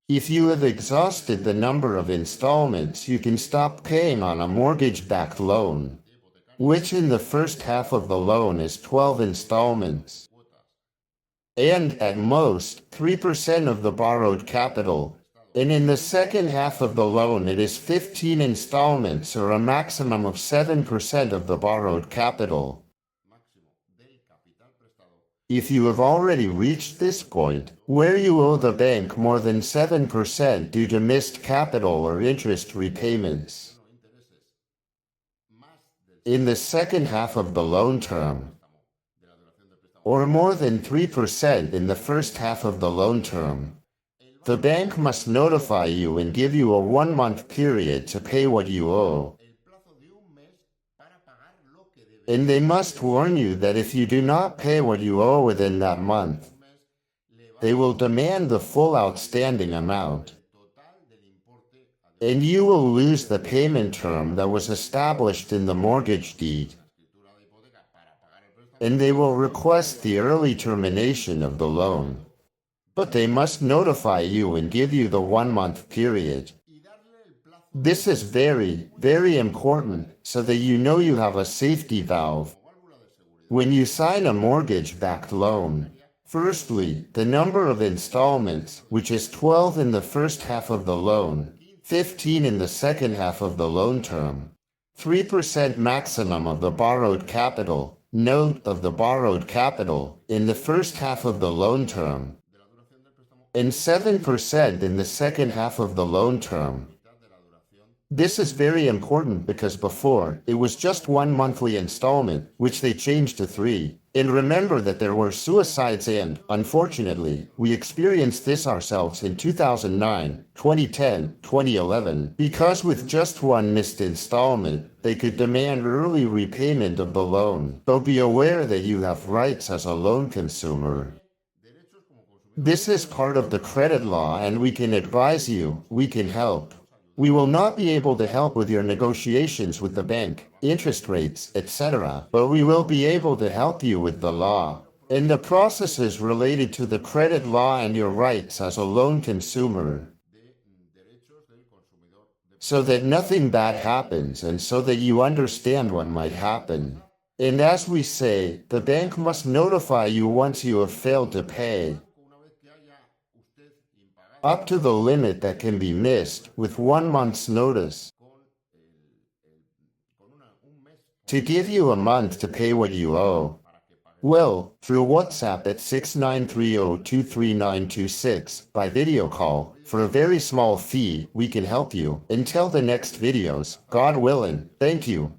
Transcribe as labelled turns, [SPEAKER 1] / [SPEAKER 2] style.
[SPEAKER 1] If you have exhausted the number of installments, you can stop paying on a mortgage-backed loan, which in the first half of the loan is 12 installments, and at most 3% of the borrowed capital. And in the second half of the loan it is 15 installments or a maximum of 7% of the borrowed capital. If you have already reached this point, where you owe the bank more than 7% due to missed capital or interest repayments, in the second half of the loan term, or more than 3% in the first half of the loan term, the bank must notify you and give you a 1-month period to pay what you owe. And they must warn you that if you do not pay what you owe within that month, they will demand the full outstanding amount, and you will lose the payment term that was established in the mortgage deed, and they will request the early termination of the loan. But they must notify you and give you the 1-month period. This is very, very important so that you know you have a safety valve. When you sign a mortgage-backed loan, firstly, the number of installments, which is 12 in the first half of the loan, 15 in the second half of the loan term, 3% maximum of the borrowed capital, note of the borrowed capital, in the first half of the loan term, and 7% in the second half of the loan term. This is very important because before, it was just 1 monthly installment, which they changed to 3. And remember that there were suicides and, unfortunately, we experienced this ourselves in 2009, 2010, 2011, because with just 1 missed installment, they could demand early repayment of the loan. So be aware that you have rights as a loan consumer. This is part of the credit law and we can advise you, we can help. We will not be able to help with your negotiations with the bank, interest rates, etc., but we will be able to help you with the law and the processes related to the credit law and your rights as a loan consumer, so that nothing bad happens and so that you understand what might happen. And as we say, the bank must notify you once you have failed to pay, up to the limit that can be missed, with 1 month's notice, to give you a month to pay what you owe. Well, through WhatsApp at 6930-23926, by video call, for a very small fee, we can help you. Until the next videos, God willing, thank you.